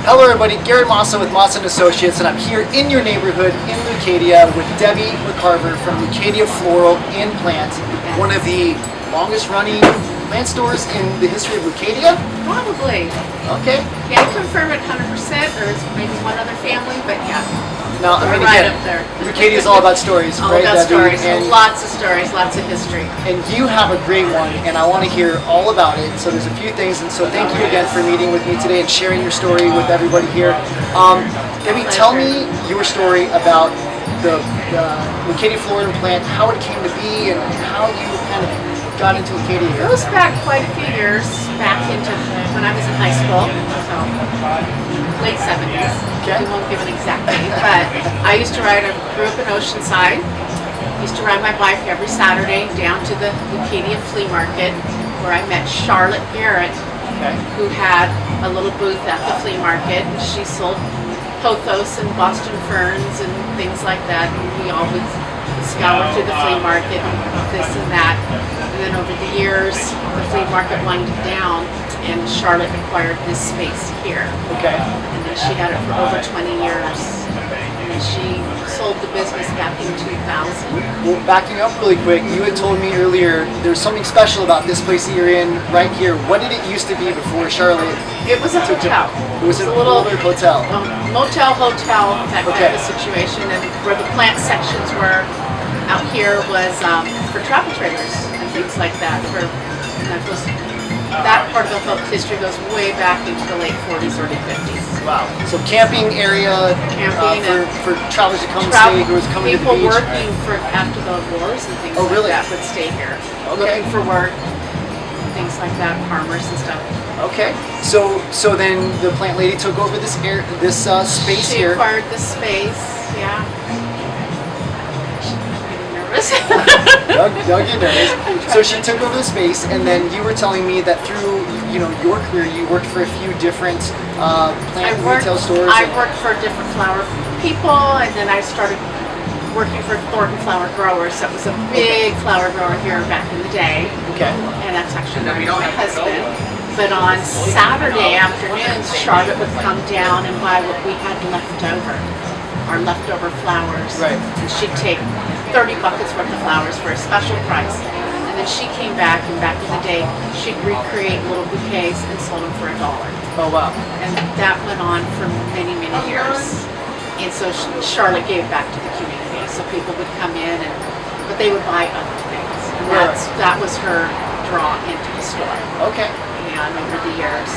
Hello everybody, Gary Massa with Massa & Associates, and I'm here in your neighborhood in Leucadia with Debi McCarver from Leucadia Floral and Plant, one of the longest running plant stores in the history of Leucadia? Probably. Okay. Can't confirm it 100%, or it's maybe one other family, but yeah. Now, I mean, right again, up there. Leucadia is all about stories, all right? about Debi? stories. And Lots of stories, lots of history. And you have a great one, and I want to hear all about it. So there's a few things, and so thank you again for meeting with me today and sharing your story with everybody here. Debi, tell me your story about the Leucadia Floral and Plant, how it came to be, and how you kind of got into Leucadia It here. goes back quite a few years, back into when I was in high school, so late 70s. Okay. We won't give an exact date, but I used to ride, I grew up in Oceanside. Used to ride my bike every Saturday down to the Leucadia flea market, where I met Charlotte Garrett, Okay. who had a little booth at the flea market. She sold pothos and Boston ferns and things like that. And we always scoured through the flea market and this and that. And then over the years, the flea market winded down, and Charlotte acquired this space here. Okay. And then she had it for over 20 years. And she sold the business back in 2000. Well, backing up really quick, you had told me earlier there's something special about this place that you're in right here. What did it used to be before Charlotte? It was a hotel. It was a little older hotel. Motel, hotel, that Okay. kind of situation. And where the plant sections were out here was for travel trailers and things like that. That part of the history goes way back into the late 40s, early 50s. Wow. So camping area Camping for travelers to come stay who was coming to the people beach. working for after the wars and things Oh, like really? that would stay here. Okay. Looking for work, things like that, farmers and stuff. Okay. So then the plant lady took over this space She here. acquired the space, yeah. Getting nervous. Doug, you nervous. So she took over the space, and then you were telling me that through your career, you worked for a few different plant retail stores. I worked for different flower people, and then I started working for Thornton Flower Growers. So it was a big flower grower here back in the day. Okay. And that's actually my husband. But on Saturday afternoons, Charlotte would come down and buy what we had left over, our leftover flowers. Right. And she'd take 30 buckets worth of flowers for a special price. And then she came back, and back in the day, she'd recreate little bouquets and sold them for $1. Oh wow. And that went on for many, many years. And so Charlotte gave back to the community. So people would come in, but they would buy other things. And that was her draw into the store. Okay. And over the years,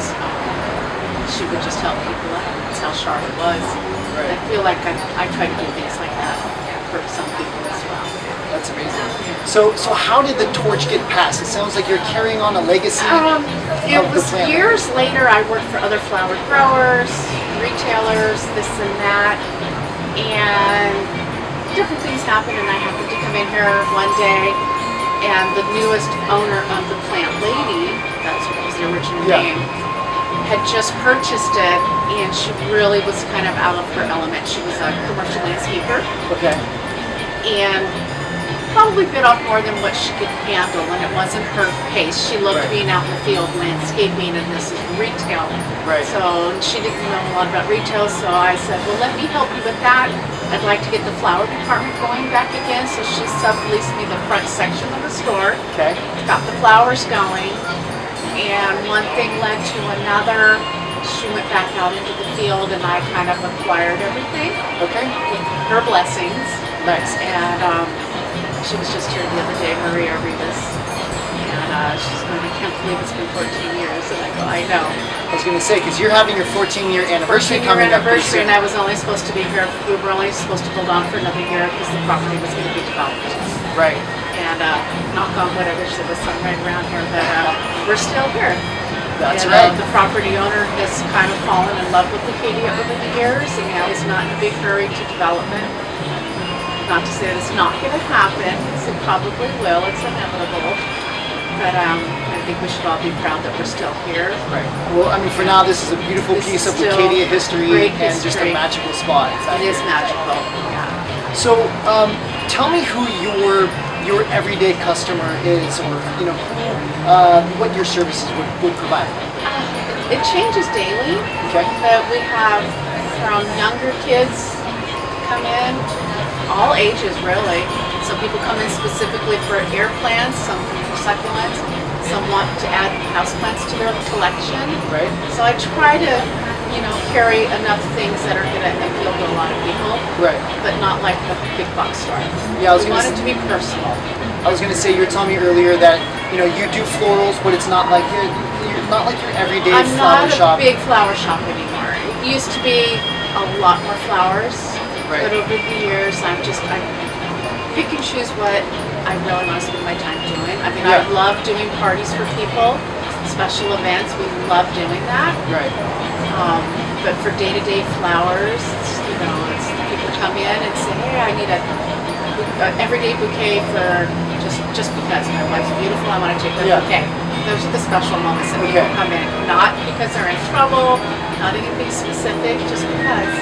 she would just help people out. That's how Charlotte was. Right. I feel like I try to do things like that for some people as well. That's amazing. So how did the torch get passed? It sounds like you're carrying on a legacy It of the was plant. years later. I worked for other flower growers, retailers, this and that, and different things happened. And I happened to come in here one day, and the newest owner of the Plant Lady, that's what was the original name, had just purchased it, and she really was kind of out of her element. She was a commercial landscaper. Okay. And probably bit off more than what she could handle, and it wasn't her pace. She loved being out in the field landscaping, and this is retail. Right. So she didn't know a lot about retail, so I said, well, let me help you with that. I'd like to get the flower department going back again, so she subleased me the front section of the store. Okay. Got the flowers going, and one thing led to another. She went back out into the field, and I kind of acquired everything Okay. with her blessings. Nice. And she was just here the other day, Maria Rivas, and she's going, I can't believe it's been 14 years. And I go, I know. I was going to say, because you're having your 14-year anniversary 14-year coming up pretty anniversary, soon. and I was only supposed to be here. We were only supposed to hold on for another year because the property was going to be developed. Right. And knock on wood, I wish there was some right around here, but we're still here. That's And, right. The property owner has kind of fallen in love with Leucadia over the years, and now he's not in a big hurry to development. Not to say it's not going to happen, because it probably will, it's inevitable. But I think we should all be proud that we're still here. Right. Well, I mean, for now, this is a beautiful This piece is of still Leucadia history great and just a history. magical spot. It is magical, yeah. So, tell me who your everyday customer is, or what your services would provide. It changes daily, Okay. but we have from younger kids come in, all ages really. Some people come in specifically for air plants, some for succulents, some want to add houseplants to their collection. Right. So I try to, carry enough things that are going to appeal to a lot of people, Right. but not like the big box store. Yeah, I was We gonna want it to be personal. I was gonna say, you were telling me earlier that you do florals, but it's not like you're not like your everyday I'm flower not a shop. big flower shop anymore. It used to be a lot more flowers, Right. but over the years I pick and choose what I really want to spend my time doing. I mean, I Yeah. love doing parties for people, special events. We love doing that. Right. But for day-to-day flowers, it's people come in and say, "Hey, I need a everyday bouquet for just because my wife's beautiful. I want to take her Yeah. bouquet." Those are the special moments that Okay. people come in, not because they're in trouble, not anything specific, just because.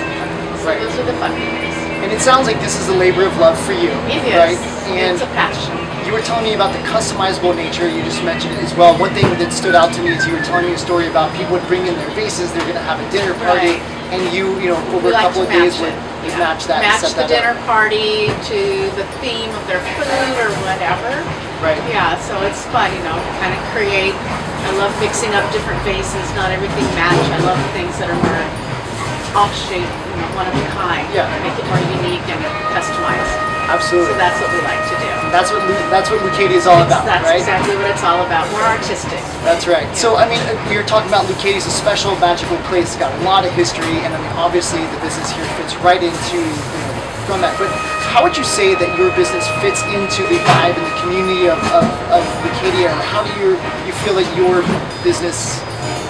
So Right. those are the fun things. And it sounds like this is a labor of love for you, It is. right? And It's a passion. you were telling me about the customizable nature. You just mentioned it as well. One thing that stood out to me is you were telling me a story about people would bring in their vases. They're going to have a dinner party, Right. and over We a like couple to of days match would it. you'd match that, and Match set the that dinner up. party to the theme of their food or whatever. Right. Yeah, so it's fun, kind of create. I love mixing up different vases, not everything match. I love things that are more offshoot, one of a kind. Yeah. Make it more unique and customized. Absolutely. So that's what we like to do. That's what Leucadia is all about, That's right? exactly what it's all about. More artistic. That's right. So, I mean, we were talking about Leucadia is a special, magical place. It's got a lot of history, and I mean, obviously, the business here fits right into from that. But how would you say that your business fits into the vibe and the community of Leucadia, and how do you feel that your business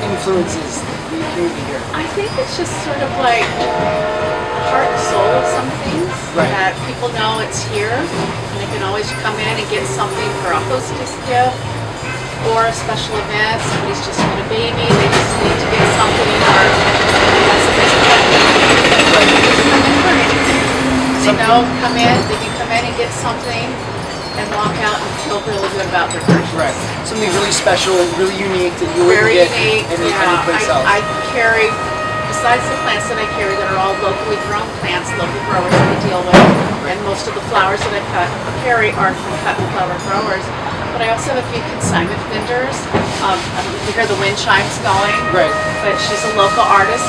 influences the community here? I think it's just sort of like the heart and soul of some things Right. that people know it's here. And they can always come in and get something for a hostess gift or a special event. Somebody's just had a baby, they just need to get something or have somebody's come in for anything. Come in, they can come in and get something and walk out and feel really good about their purchase. Right. Something really special and really unique that you wouldn't Very get unique. any place else. I carry, besides the plants that I carry that are all locally grown plants, local growers that I deal with, and most of the flowers that I carry are from cut and flower growers. But I also have a few consignment vendors. I don't know if you hear the wind chimes going, Right. but she's a local artist.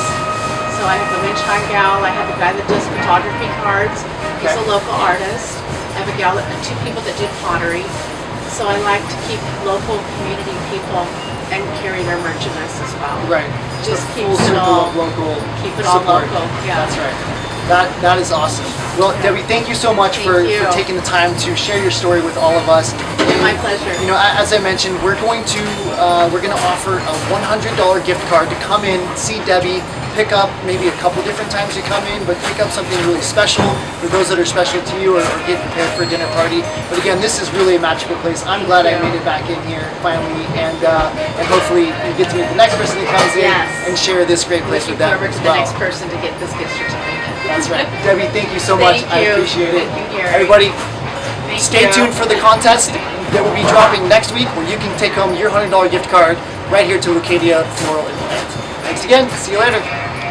So I have the wind chime gal. I have a guy that does photography cards. He's Okay. a local artist. I have a gal, two people that do pottery. So I like to keep local community people and carry their merchandise as well. Right. Just a keeps full it circle all- of local keep it all support. local, yeah. That's right. That is awesome. Well, Debbie, thank you so much Thank for you. taking the time to share your story with all of us. My pleasure. As I mentioned, we're going to offer a $100 gift card to come in, see Debbie, pick up maybe a couple different times you come in, but pick up something really special for those that are special to you, or get prepared for a dinner party. But again, this is really a magical place. I'm glad I made it back in here finally, and hopefully you get to meet the next person that comes in Yes. and share this great place with Looking them forward as to the well. next person to get this gift certificate. That's right. Debbie, thank you so much. Thank I you. appreciate it. Thank you, Gary. Everybody, Thank stay you. tuned for the contest that will be dropping next week, where you can take home your $100 gift card right here to Leucadia Floral and Plant. Thanks again. See you later.